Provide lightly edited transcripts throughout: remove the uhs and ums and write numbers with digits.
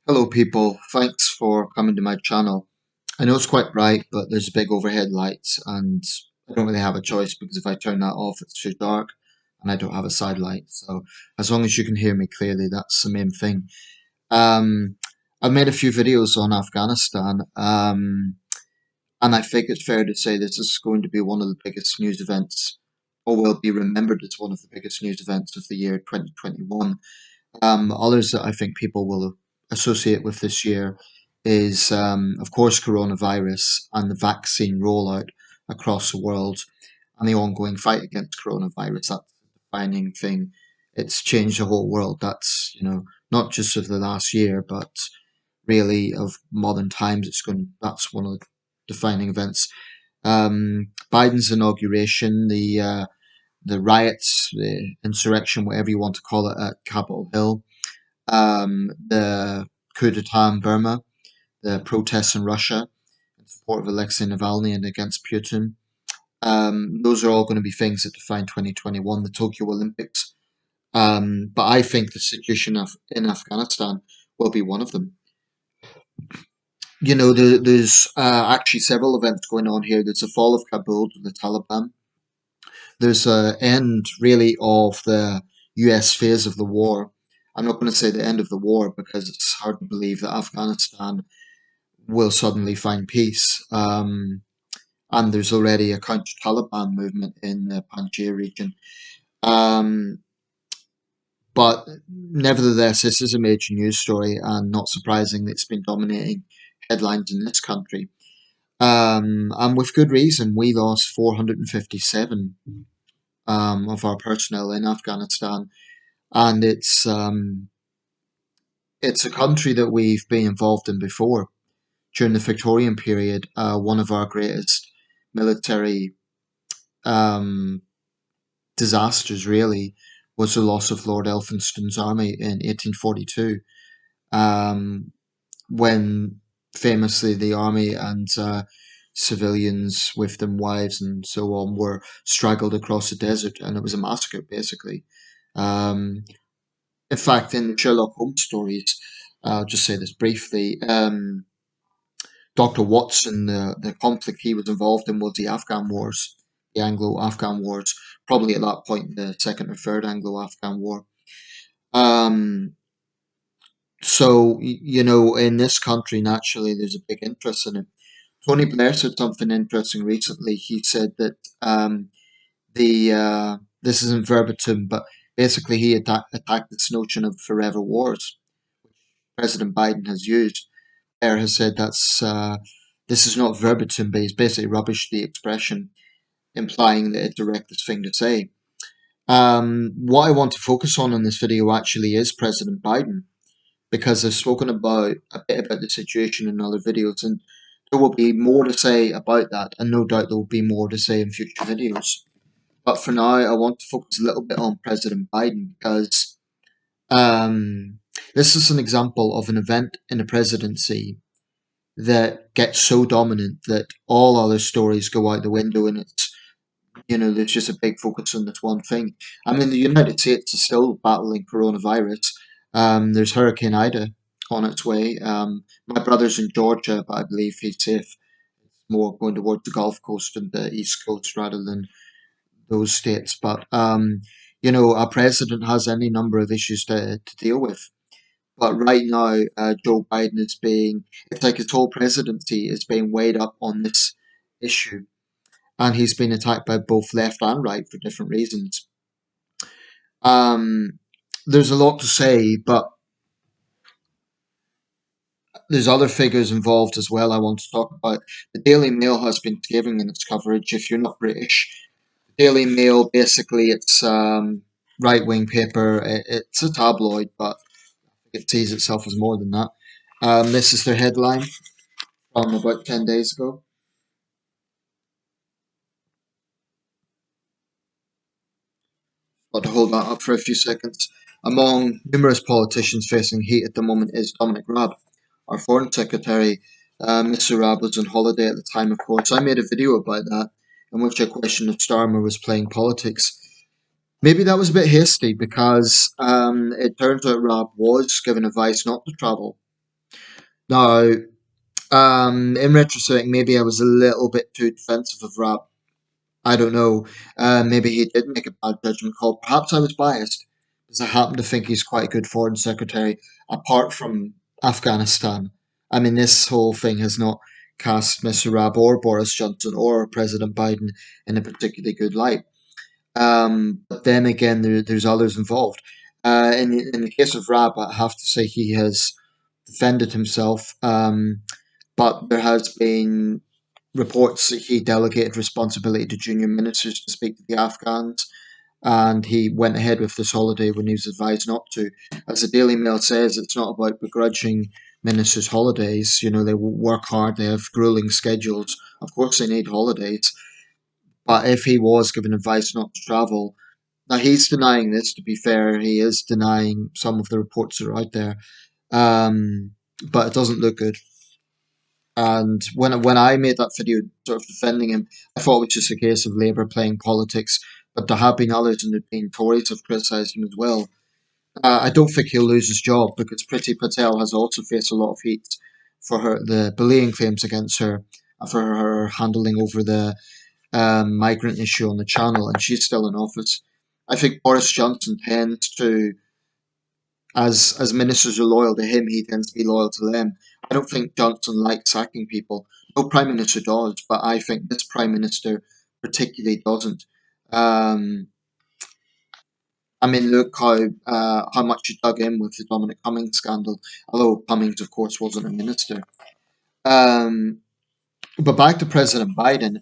Hello people, thanks for coming to my channel. I know it's quite bright, but there's big overhead lights and I don't really have a choice because if I turn that off it's too dark and I don't have a side light. So as long as you can hear me clearly, that's the main thing. Um, I've made a few videos on Afghanistan and I think it's fair to say this is going to be one of the biggest news events, or will be remembered as one of the biggest news events of the year 2021. Others that I think people will associate with this year is, of course, coronavirus and the vaccine rollout across the world and the ongoing fight against coronavirus. That's the defining thing. It's changed the whole world. That's, not just of the last year, but really of modern times. That's one of the defining events. Biden's inauguration, the riots, the insurrection, whatever you want to call it, at Capitol Hill, the coup d'etat in Burma, the protests in Russia in support of Alexei Navalny and against Putin. Those are all going to be things that define 2021, the Tokyo Olympics. But I think the situation in Afghanistan will be one of them. There's actually several events going on here. There's the fall of Kabul to the Taliban. There's an end, really, of the US phase of the war. I'm not going to say the end of the war because it's hard to believe that Afghanistan will suddenly find peace. And there's already a counter-Taliban movement in the Panjshir region. Um, but nevertheless, this is a major news story, and not surprising that it's been dominating headlines in this country. And with good reason, we lost 457 of our personnel in Afghanistan, and it's a country that we've been involved in before during the Victorian period. One of our greatest military um, disasters, really, was the loss of Lord Elphinstone's army in 1842, um, when famously the army and civilians with them wives and so on were straggled across the desert, and it was a massacre basically. Um, in fact, in Sherlock Holmes stories, I'll just say this briefly. Dr. Watson, the conflict he was involved in was the Afghan Wars, the Anglo-Afghan Wars, probably at that point the second or third Anglo-Afghan War. Um, so, in this country, naturally, there's a big interest in it. Tony Blair said something interesting recently. He said that this isn't verbatim, but basically he attacked this notion of forever wars, which President Biden has used. Blair has said this is not verbatim, but he's basically rubbished the expression, implying that it's the reckless thing to say. What I want to focus on in this video actually is President Biden, because I've spoken about a bit about the situation in other videos, and there will be more to say about that, and no doubt there will be more to say in future videos. But for now, I want to focus a little bit on President Biden because this is an example of an event in a presidency that gets so dominant that all other stories go out the window, and there's just a big focus on this one thing. I mean, the United States is still battling coronavirus. There's Hurricane Ida on its way. My brother's in Georgia, but I believe he's safe. It's more going towards the Gulf Coast and the East Coast rather than those states. But our president has any number of issues to deal with. But right now, Joe Biden it's like his whole presidency is being weighed up on this issue. And he's been attacked by both left and right for different reasons. Um, there's a lot to say, but there's other figures involved as well I want to talk about. The Daily Mail has been giving in its coverage. If you're not British, the Daily Mail, basically, it's right-wing paper. It's a tabloid, but it sees itself as more than that. This is their headline from about 10 days ago. Got to hold that up for a few seconds. Among numerous politicians facing heat at the moment is Dominic Raab, our Foreign Secretary. Mr. Raab was on holiday at the time, of course. I made a video about that in which I questioned if Starmer was playing politics. Maybe that was a bit hasty because it turns out Raab was given advice not to travel. Now, in retrospect, maybe I was a little bit too defensive of Raab. I don't know. Maybe he did make a bad judgment call. Perhaps I was biased because I happen to think he's quite a good foreign secretary, apart from Afghanistan. I mean, this whole thing has not cast Mr. Raab or Boris Johnson or President Biden in a particularly good light. But then again, there's others involved. In the case of Raab, I have to say he has defended himself, but there has been reports that he delegated responsibility to junior ministers to speak to the Afghans, and he went ahead with this holiday when he was advised not to. As the Daily Mail says, it's not about begrudging ministers' holidays. You know, they work hard, they have grueling schedules. Of course, they need holidays. But if he was given advice not to travel, now he's denying this, to be fair, he is denying some of the reports that are out there. But it doesn't look good. And when I made that video sort of defending him, I thought it was just a case of Labour playing politics. But there have been others, and there have been Tories have criticised him as well. I don't think he'll lose his job because Priti Patel has also faced a lot of heat for the bullying claims against her, for her handling over the migrant issue on the channel, and she's still in office. I think Boris Johnson tends to, as ministers are loyal to him, he tends to be loyal to them. I don't think Johnson likes sacking people. No prime minister does, but I think this prime minister particularly doesn't. Um, I mean, look how much he dug in with the Dominic Cummings scandal. Although Cummings, of course, wasn't a minister. Um, but back to President Biden.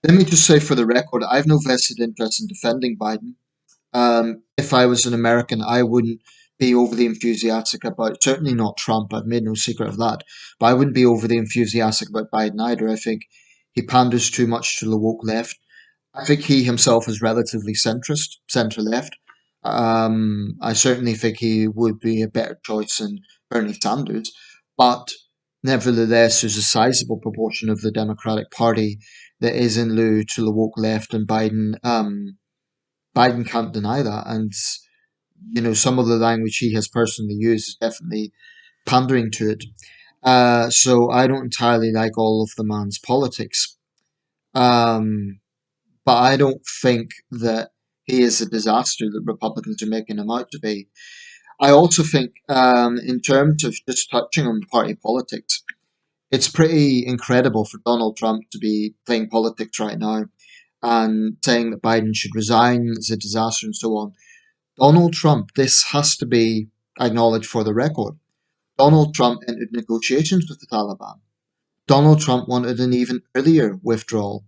Let me just say for the record, I have no vested interest in defending Biden. If I was an American, I wouldn't be overly enthusiastic about, certainly not Trump, I've made no secret of that, but I wouldn't be overly enthusiastic about Biden either. I think he panders too much to the woke left. I think he himself is relatively centrist, centre left. I certainly think he would be a better choice than Bernie Sanders, but nevertheless, there's a sizable proportion of the Democratic Party that is in lieu to the woke left, and Biden can't deny that. And you know, some of the language he has personally used is definitely pandering to it. So I don't entirely like all of the man's politics. Um, but I don't think that he is a disaster that Republicans are making him out to be. I also think, in terms of just touching on party politics, it's pretty incredible for Donald Trump to be playing politics right now and saying that Biden should resign, it's a disaster, and so on. Donald Trump, this has to be acknowledged for the record. Donald Trump entered negotiations with the Taliban. Donald Trump wanted an even earlier withdrawal.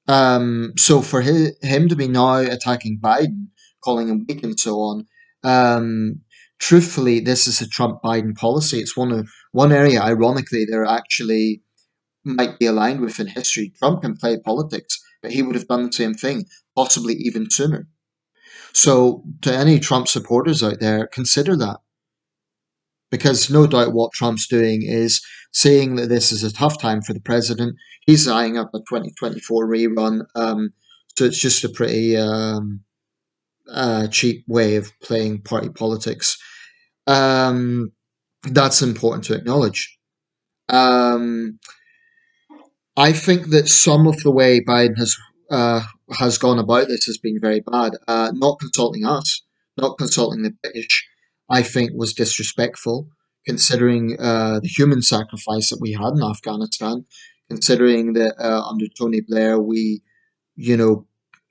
So for him to be now attacking Biden, calling him weak and so on, truthfully, this is a Trump Biden policy. It's one area, ironically, they're actually might be aligned with in history. Trump can play politics, but he would have done the same thing, possibly even sooner. So to any Trump supporters out there, consider that. Because no doubt what Trump's doing is seeing that this is a tough time for the president. He's eyeing up a 2024 rerun. So it's just a pretty cheap way of playing party politics. Um, that's important to acknowledge. Um, I think that some of the way Biden uh, has gone about this has been very bad. Not consulting us, not consulting the British, I think was disrespectful, considering the human sacrifice that we had in Afghanistan, considering that under Tony Blair we, you know,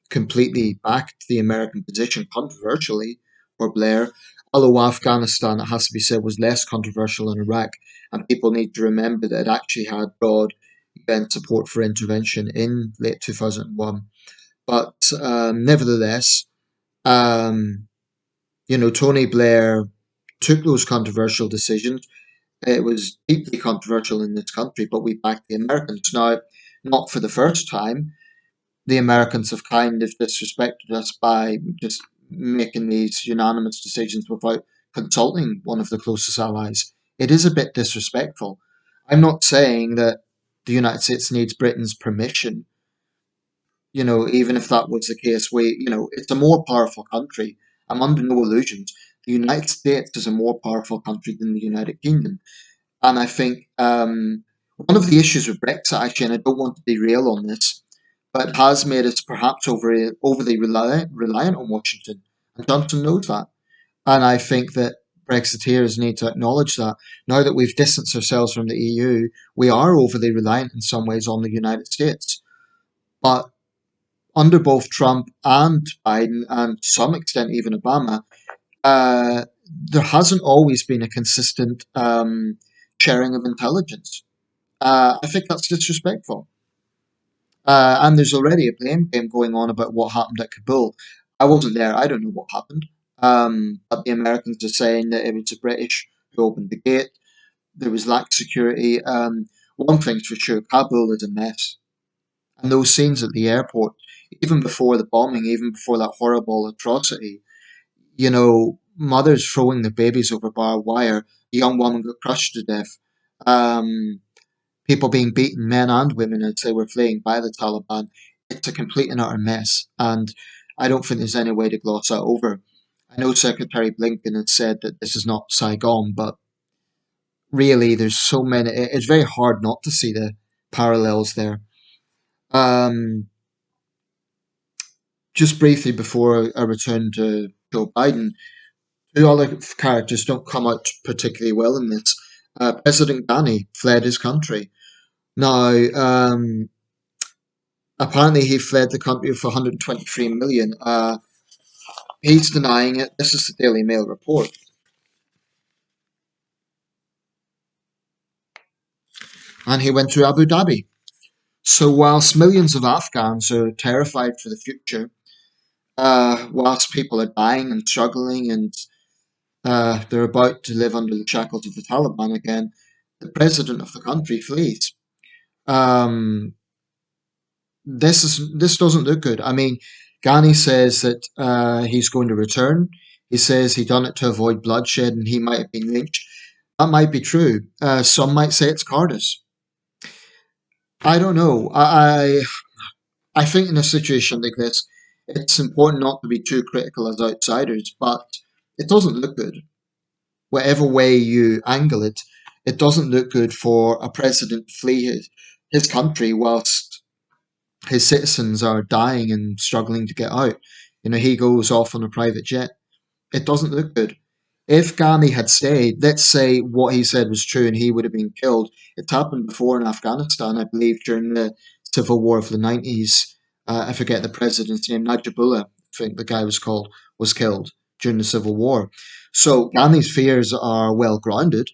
completely backed the American position controversially for Blair. Although Afghanistan, it has to be said, was less controversial than Iraq, and people need to remember that it actually had broad UN support for intervention in late 2001. But nevertheless, um, you know, Tony Blair took those controversial decisions. It was deeply controversial in this country, but we backed the Americans. Now, not for the first time, the Americans have kind of disrespected us by just making these unanimous decisions without consulting one of the closest allies. It is a bit disrespectful. I'm not saying that the United States needs Britain's permission. You know, even if that was the case, it's a more powerful country. I'm under no illusions. the United States is a more powerful country than the United Kingdom. And I think one of the issues with Brexit, actually, and I don't want to derail on this, but it has made us perhaps overly reliant on Washington. And Johnson knows that. And I think that Brexiteers need to acknowledge that. Now that we've distanced ourselves from the EU, we are overly reliant in some ways on the United States. But under both Trump and Biden, and to some extent even Obama, there hasn't always been a consistent sharing of intelligence. I think that's disrespectful. And there's already a blame game going on about what happened at Kabul. I wasn't there. I don't know what happened. But the Americans are saying that it was the British who opened the gate. There was lax security. One thing's for sure, Kabul is a mess. And those scenes at the airport, even before the bombing, even before that horrible atrocity, mothers throwing their babies over barbed wire, a young woman got crushed to death. Um, People being beaten, men and women, as they were fleeing by the Taliban. It's a complete and utter mess, and I don't think there's any way to gloss that over. I know Secretary Blinken has said that this is not Saigon, but really, there's so many. It's very hard not to see the parallels there. Um, just briefly before I return to Joe Biden, two other characters don't come out particularly well in this. President Ghani fled his country. Now, apparently, he fled the country for 123 million. He's denying it. This is the Daily Mail report. And he went to Abu Dhabi. So, whilst millions of Afghans are terrified for the future, whilst people are dying and struggling and they're about to live under the shackles of the Taliban again, the president of the country flees. Um, this doesn't look good. I mean, Ghani says that he's going to return. He says he done it to avoid bloodshed and he might have been lynched. That might be true. Some might say it's Cardis. I don't know. I think in a situation like this, it's important not to be too critical as outsiders, but it doesn't look good. Whatever way you angle it, it doesn't look good for a president to flee his country whilst his citizens are dying and struggling to get out. He goes off on a private jet. It doesn't look good. If Ghani had stayed, let's say what he said was true and he would have been killed. It's happened before in Afghanistan, I believe, during the civil war of the 90s. I forget the president's name, Najibullah, I think the guy was killed during the civil war. So Ghani's fears are well grounded.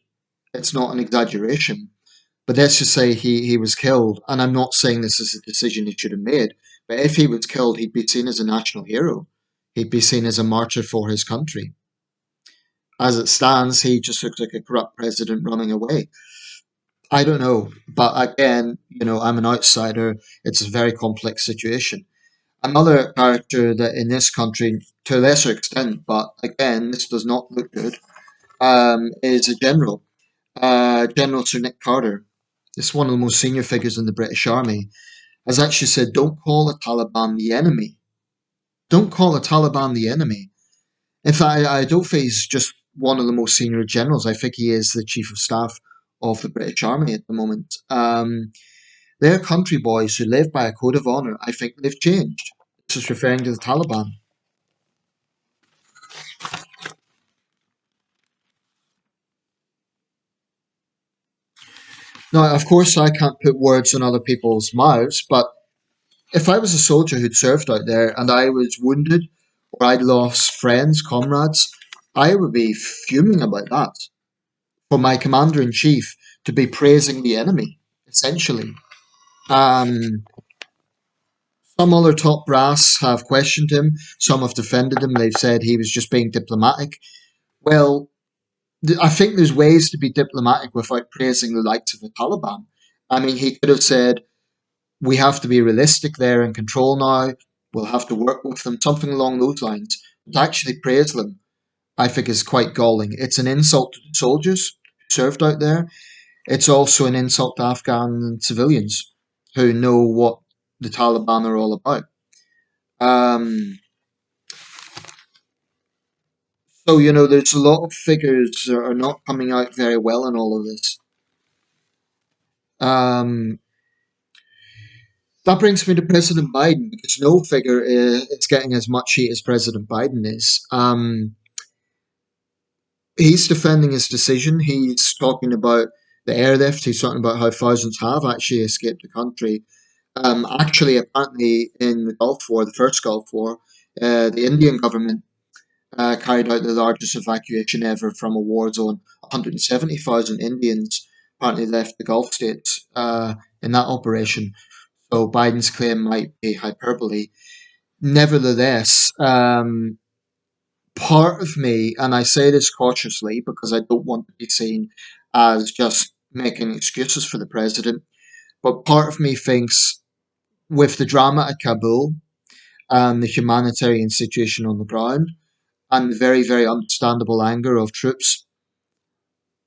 It's not an exaggeration. But let's just say he was killed, and I'm not saying this is a decision he should have made, but if he was killed, he'd be seen as a national hero. He'd be seen as a martyr for his country. As it stands, he just looks like a corrupt president running away. I don't know, but again, I'm an outsider. It's a very complex situation. Another character that in this country, to a lesser extent, but again, this does not look good, is a general, General Sir Nick Carter. This is one of the most senior figures in the British Army, has actually said, don't call the Taliban the enemy. Don't call the Taliban the enemy. In fact, I don't think he's just one of the most senior generals. I think he is the chief of staff of the British Army at the moment. They're country boys who live by a code of honour. I think they've changed. This is referring to the Taliban. Now, of course, I can't put words in other people's mouths, but if I was a soldier who'd served out there and I was wounded or I'd lost friends, comrades, I would be fuming about that. For my commander in chief to be praising the enemy, essentially. Um, some other top brass have questioned him, some have defended him, they've said he was just being diplomatic. Well, I think there's ways to be diplomatic without praising the likes of the Taliban. I mean, he could have said, we have to be realistic there and control now, we'll have to work with them, something along those lines. But to actually praise them, I think is quite galling. It's an insult to the soldiers who served out there. It's also an insult to Afghan civilians who know what the Taliban are all about. Um, So, there's a lot of figures that are not coming out very well in all of this. Um, that brings me to President Biden, because no figure is getting as much heat as President Biden is. He's defending his decision. He's talking about the airlift. He's talking about how thousands have actually escaped the country. Actually, apparently, in the Gulf War, the first Gulf War, the Indian government carried out the largest evacuation ever from a war zone. 170,000 Indians apparently left the Gulf states in that operation. So Biden's claim might be hyperbole. Nevertheless, part of me, and I say this cautiously because I don't want to be seen as just making excuses for the president, but part of me thinks with the drama at Kabul and the humanitarian situation on the ground and the very, very understandable anger of troops,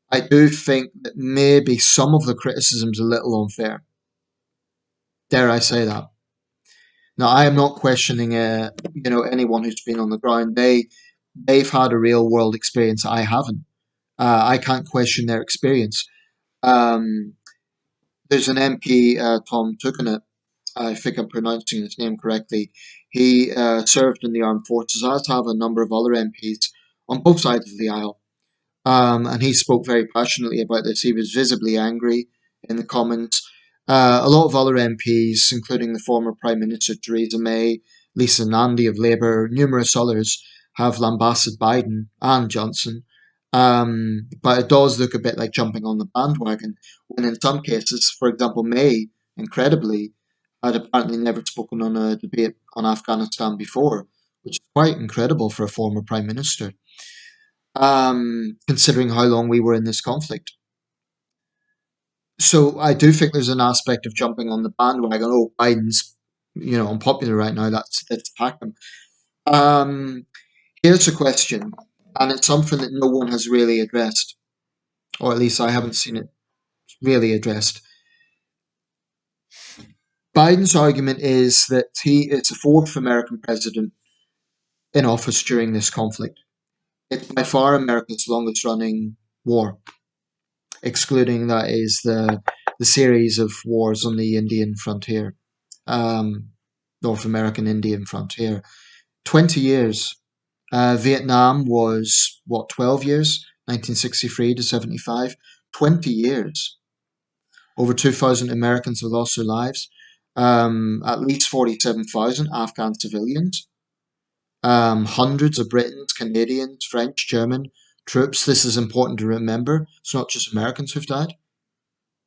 I do think that maybe some of the criticism's a little unfair. Dare I say that? Now, I am not questioning, anyone who's been on the ground. They've had a real world experience I haven't. I can't question their experience. Um, there's an MP, Tom Tugendhat, I think I'm pronouncing his name correctly. He served in the armed forces, as have a number of other MPs on both sides of the aisle. And he spoke very passionately about this. He was visibly angry in the Commons. A lot of other MPs, including the former Prime Minister Theresa May, Lisa Nandy of Labour, numerous others, have lambasted Biden and Johnson. But it does look a bit like jumping on the bandwagon, when in some cases, for example, May, incredibly, had apparently never spoken on a debate on Afghanistan before, which is quite incredible for a former Prime Minister, considering how long we were in this conflict. So I do think there's an aspect of jumping on the bandwagon. Oh, Biden's, unpopular right now. Let's attack him. Um, Here's a question, and it's something that no one has really addressed, or at least I haven't seen it really addressed. Biden's argument is that he is the fourth American president in office during this conflict. It's by far America's longest running war, excluding that is the series of wars on the Indian frontier, um, North American Indian frontier. 20 years. Vietnam was, what, 12 years? 1963 to 75. 20 years. Over 2,000 Americans have lost their lives. At least 47,000 Afghan civilians. Hundreds of Britons, Canadians, French, German troops. This is important to remember. It's not just Americans who've died.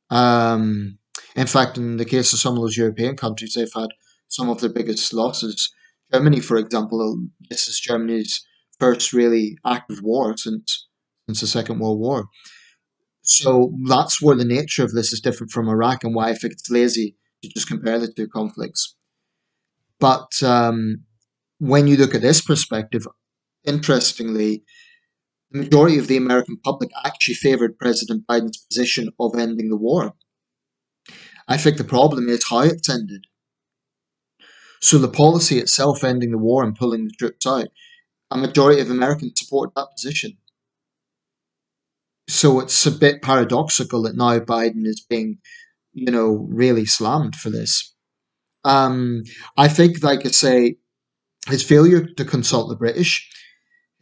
Um, in fact, in the case of some of those European countries, they've had some of their biggest losses. Germany, for example, this is Germany's first really active war since the Second World War. So that's where the nature of this is different from Iraq, and why I think it's lazy to just compare the two conflicts. But when you look at this perspective, interestingly, the majority of the American public actually favoured President Biden's position of ending the war. I think the problem is how it's ended. So the policy itself, ending the war and pulling the troops out, a majority of Americans support that position. So it's a bit paradoxical that now Biden is being, really slammed for this. Um, I think, like I say, his failure to consult the British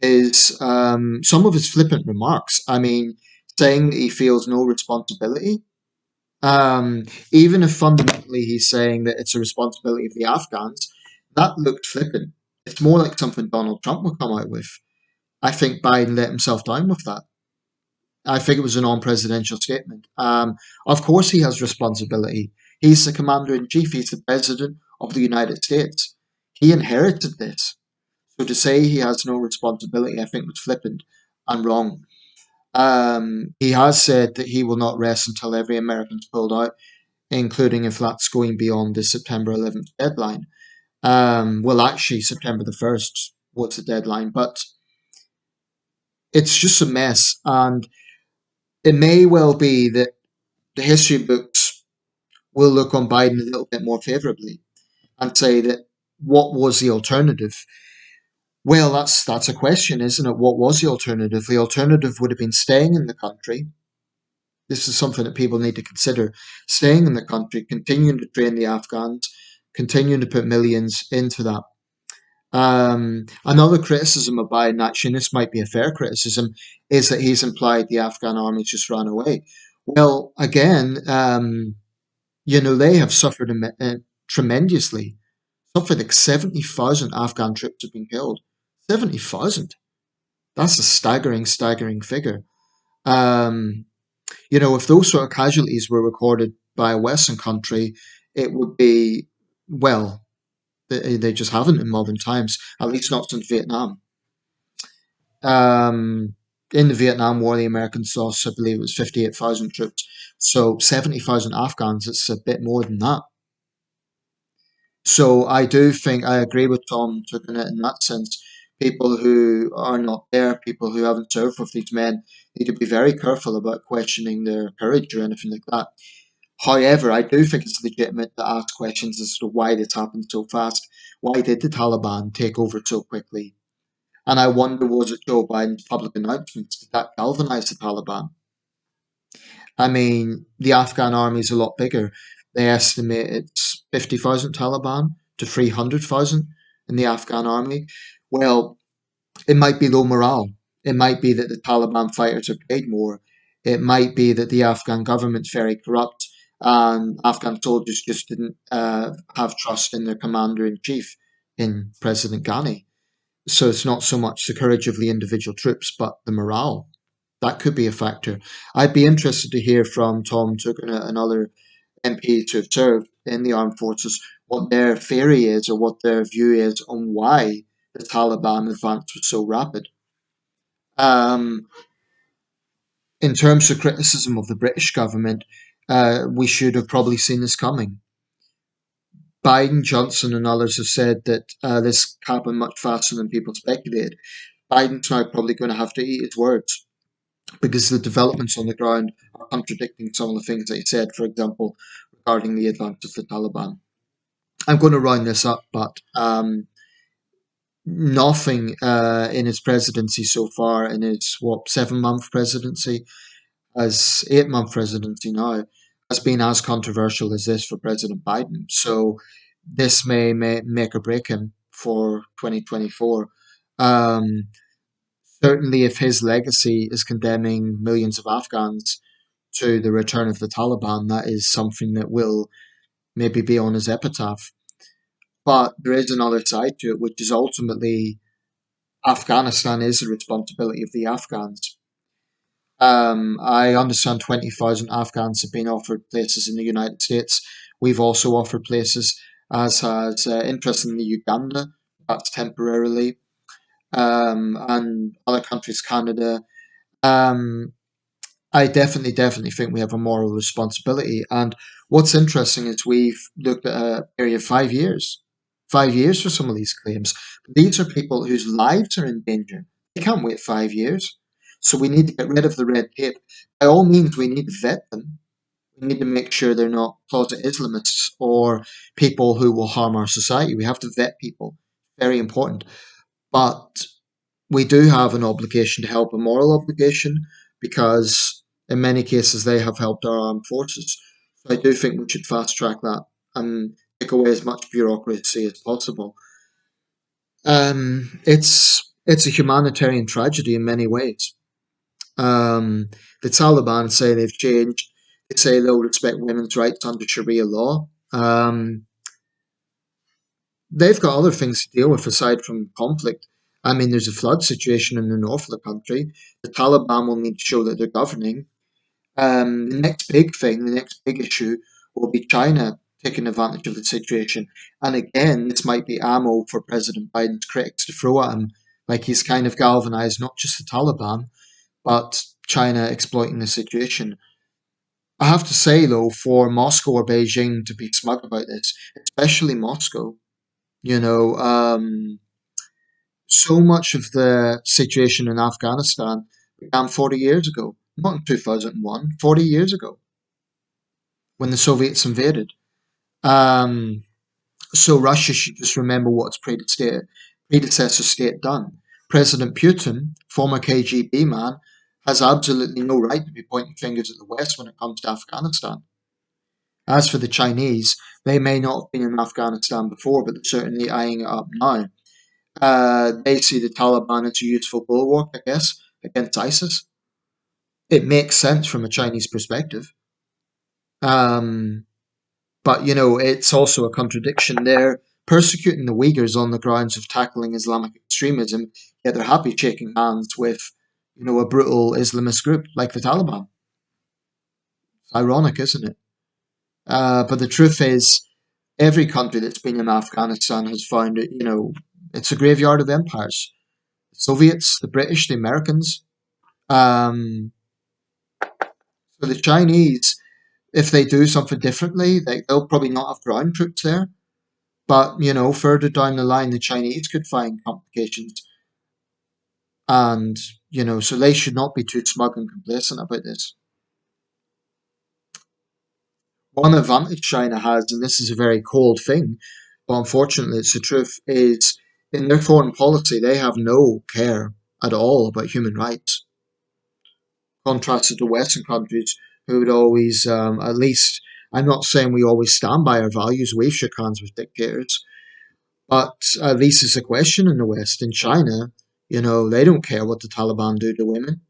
is some of his flippant remarks. I mean, saying that he feels no responsibility. Um, Even if fundamentally he's saying that it's a responsibility of the Afghans, that looked flippant. It's more like something Donald Trump would come out with. I think Biden let himself down with that. I think it was a non-presidential statement. Of course, he has responsibility. He's the commander in chief. He's the president of the United States. He inherited this. So to say he has no responsibility, I think was flippant and wrong. He has said that he will not rest until every American's pulled out, including if that's going beyond the September 11th deadline. Well, actually, September the 1st was the deadline, but it's just a mess. And it may well be that the history books will look on Biden a little bit more favorably and say that what was the alternative? Well, that's a question, isn't it? What was the alternative? The alternative would have been staying in the country. This is something that people need to consider. Staying in the country, continuing to train the Afghans, continuing to put millions into that. Another criticism of Biden, actually, and this might be a fair criticism, is that he's implied the Afghan army just ran away. Well, again, they have suffered tremendously. Something like 70,000 Afghan troops have been killed. 70,000. That's a staggering, staggering figure. Um, if those sort of casualties were recorded by a Western country, it would be, well, they just haven't in modern times, at least not since Vietnam. In the Vietnam War, the Americans lost, I believe it was 58,000 troops. So 70,000 Afghans, it's a bit more than that. So I do think I agree with Tom Tugendhat in that sense. People who are not there, people who haven't served with these men, need to be very careful about questioning their courage or anything like that. However, I do think it's legitimate to ask questions as to why this happened so fast. Why did the Taliban take over so quickly? And I wonder, was it Joe Biden's public announcements? Did that galvanize the Taliban? I mean, the Afghan army is a lot bigger. They estimate it's 50,000 Taliban to 300,000 in the Afghan army. Well, it might be low morale. It might be that the Taliban fighters are paid more. It might be that the Afghan government's very corrupt and Afghan soldiers just didn't have trust in their commander in chief, in President Ghani. So it's not so much the courage of the individual troops, but the morale. That could be a factor. I'd be interested to hear from Tom Tugendhat and other MPs who have served in the armed forces what their theory is or what their view is on why the Taliban advance was so rapid. Um, in terms of criticism of the British government, we should have probably seen this coming. Biden, Johnson, and others have said that this happened much faster than people speculated. Biden's now probably going to have to eat his words because the developments on the ground are contradicting some of the things that he said, for example, regarding the advance of the Taliban. I'm going to round this up, but nothing in his presidency so far, in his, 7-month presidency, as 8-month presidency now, has been as controversial as this for President Biden. So this may make or break him for 2024. Um, Certainly, if his legacy is condemning millions of Afghans to the return of the Taliban, that is something that will maybe be on his epitaph. But there is another side to it, which is ultimately Afghanistan is the responsibility of the Afghans. I understand 20,000 Afghans have been offered places in the United States. We've also offered places, as has, interestingly, Uganda. That's temporarily. And other countries, Canada. Um, I definitely think we have a moral responsibility. And what's interesting is we've looked at a period of 5 years, 5 years for some of these claims. These are people whose lives are in danger. They can't wait 5 years. So we need to get rid of the red tape. By all means, we need to vet them. We need to make sure they're not closet Islamists or people who will harm our society. We have to vet people. Very important. But we do have an obligation to help, a moral obligation, because in many cases they have helped our armed forces. So I do think we should fast track that and take away as much bureaucracy as possible. It's a humanitarian tragedy in many ways. The Taliban say they've changed. They say they'll respect women's rights under Sharia law. They've got other things to deal with aside from conflict. I mean, there's a flood situation in the north of the country. The Taliban will need to show that they're governing. The next big thing, the next big issue will be China taking advantage of the situation. And again, this might be ammo for President Biden's critics to throw at him. Like he's kind of galvanized not just the Taliban, but China exploiting the situation. I have to say, though, for Moscow or Beijing to be smug about this, especially Moscow, you know, so much of the situation in Afghanistan began 40 years ago, not in 2001, 40 years ago when the Soviets invaded. Um, so Russia should just remember what's predestined. predecessor state done? President Putin, former KGB man, has absolutely no right to be pointing fingers at the West when it comes to Afghanistan. As for the Chinese, they may not have been in Afghanistan before, but they're certainly eyeing it up now. They see the Taliban as a useful bulwark, I guess, against ISIS. It makes sense from a Chinese perspective. Um, but, it's also a contradiction. They're persecuting the Uyghurs on the grounds of tackling Islamic extremism, yet they're happy shaking hands with, a brutal Islamist group like the Taliban. It's ironic, isn't it? But the truth is, every country that's been in Afghanistan has found it, it's a graveyard of empires. The Soviets, the British, the Americans. Um, so the Chinese, if they do something differently, they'll probably not have ground troops there. But, further down the line, the Chinese could find complications. And, so they should not be too smug and complacent about this. One advantage China has, and this is a very cold thing, but unfortunately it's the truth, is in their foreign policy they have no care at all about human rights. Contrasted to Western countries who would always, at least, I'm not saying we always stand by our values, we shook hands with dictators, but at least it's a question in the West. In China, they don't care what the Taliban do to women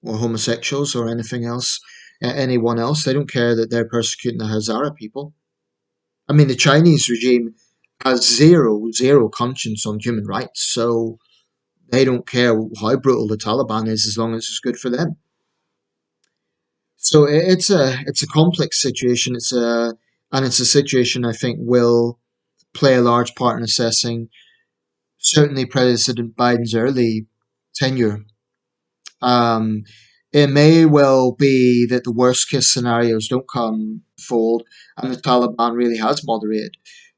or homosexuals or anything else, anyone else. They don't care that they're persecuting the Hazara people. I mean, the Chinese regime has zero conscience on human rights, so they don't care how brutal the Taliban is as long as it's good for them. So it's a complex situation. It's a situation I think will play a large part in assessing certainly President Biden's early tenure. Um, it may well be that the worst case scenarios don't come fold and the Taliban really has moderated.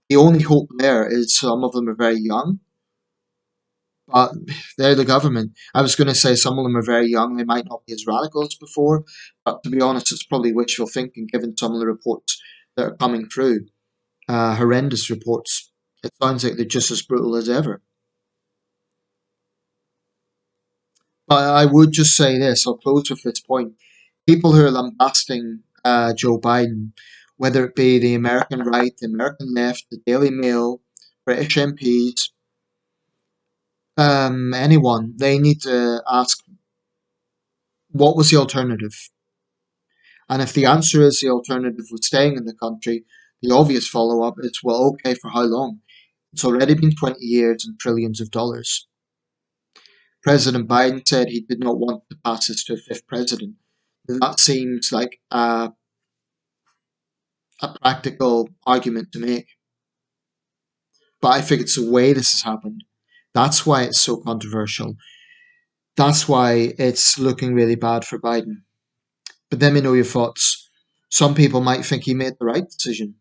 The only hope there is some of them are very young, but they're the government. I was going to say some of them are very young. They might not be as radical as before, but to be honest, it's probably wishful thinking given some of the reports that are coming through. Horrendous reports. It sounds like they're just as brutal as ever. But I would just say this, I'll close with this point. People who are lambasting Joe Biden, whether it be the American right, the American left, the Daily Mail, British MPs, anyone, they need to ask what was the alternative? And if the answer is the alternative was staying in the country, the obvious follow up is, well, okay, for how long? It's already been 20 years and trillions of dollars. President Biden said he did not want to pass this to a fifth president. That seems like a practical argument to make. But I think it's the way this has happened. That's why it's so controversial. That's why it's looking really bad for Biden. But let me know your thoughts. Some people might think he made the right decision.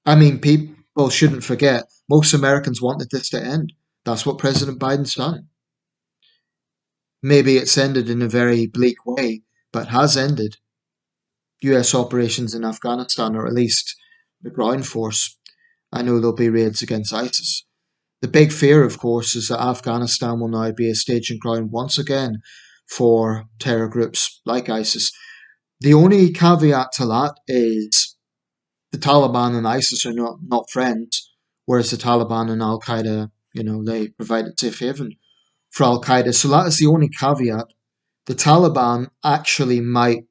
I mean, people shouldn't forget, most Americans wanted this to end. That's what President Biden's done. Maybe it's ended in a very bleak way, but has ended. US operations in Afghanistan, or at least the ground force. I know there'll be raids against ISIS. The big fear, of course, is that Afghanistan will now be a staging ground once again for terror groups like ISIS. The only caveat to that is the Taliban and ISIS are not friends, whereas the Taliban and Al Qaeda, they provided safe haven for Al Qaeda. So that is the only caveat. The Taliban actually might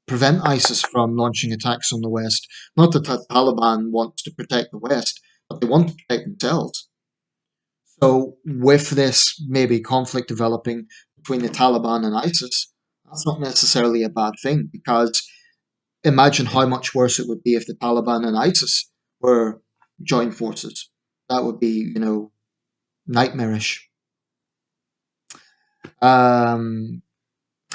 prevent ISIS from launching attacks on the West. Not that the Taliban wants to protect the West, but they want to protect themselves. So, with this maybe conflict developing between the Taliban and ISIS, that's not necessarily a bad thing because imagine how much worse it would be if the Taliban and ISIS were joined forces. That would be, nightmarish. Um,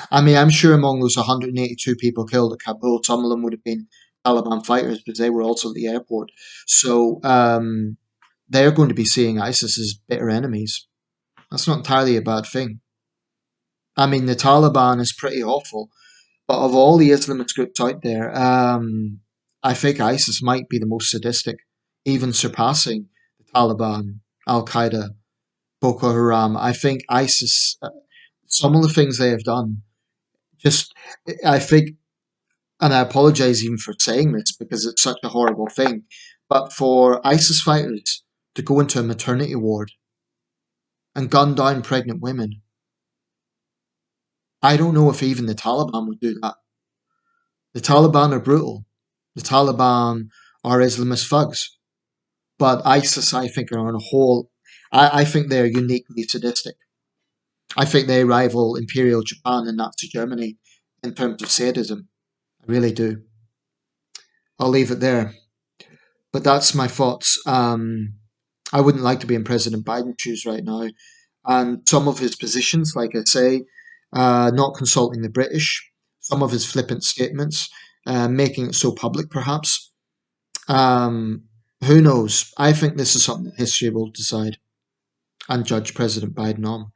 I mean, I'm sure among those 182 people killed at Kabul, some of them would have been Taliban fighters because they were also at the airport. So they're going to be seeing ISIS as bitter enemies. That's not entirely a bad thing. I mean, the Taliban is pretty awful, but of all the Islamist groups out there, I think ISIS might be the most sadistic, even surpassing the Taliban, Al Qaeda, Boko Haram. I think ISIS, some of the things they have done, just, I think, and I apologize even for saying this because it's such a horrible thing, but for ISIS fighters to go into a maternity ward and gun down pregnant women, I don't know if even the Taliban would do that. The Taliban are brutal. The Taliban are Islamist thugs. But ISIS, I think, are on a whole, I think they're uniquely sadistic. I think they rival Imperial Japan and Nazi Germany in terms of sadism. I really do. I'll leave it there. But that's my thoughts. I wouldn't like to be in President Biden's shoes right now. And some of his positions, like I say, not consulting the British, some of his flippant statements, making it so public perhaps. Um, who knows? I think this is something that history will decide and judge President Biden on.